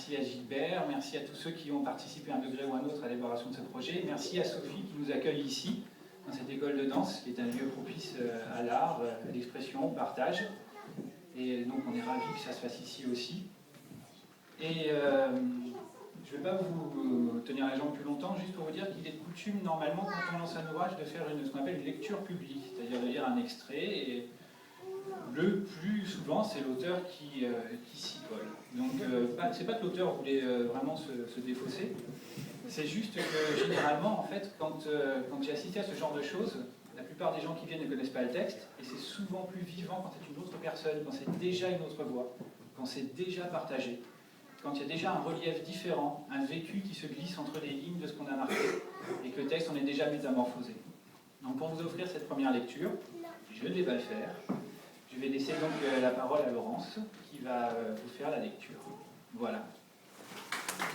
merci à Gilbert, merci à tous ceux qui ont participé à un degré ou un autre à l'élaboration de ce projet, merci à Sophie qui nous accueille ici, dans cette école de danse, qui est un lieu propice à l'art, à l'expression, au partage. Et donc on est ravis que ça se fasse ici aussi. Et je ne vais pas vous tenir les jambes plus longtemps, juste pour vous dire qu'il est de coutume, normalement, quand on lance un ouvrage, de faire ce qu'on appelle une lecture publique, c'est-à-dire de lire un extrait, et le plus souvent, c'est l'auteur qui s'y colle. Donc, c'est pas que l'auteur voulait vraiment se défausser, c'est juste que, généralement, en fait, quand j'ai assisté à ce genre de choses, la plupart des gens qui viennent ne connaissent pas le texte, et c'est souvent plus vivant quand c'est une autre personne, quand c'est déjà une autre voix, quand c'est déjà partagé, quand il y a déjà un relief différent, un vécu qui se glisse entre les lignes de ce qu'on a marqué, et que le texte en est déjà métamorphosé. Donc pour vous offrir cette première lecture, je ne vais pas le faire, je vais laisser donc la parole à Laurence, qui va vous faire la lecture. Voilà.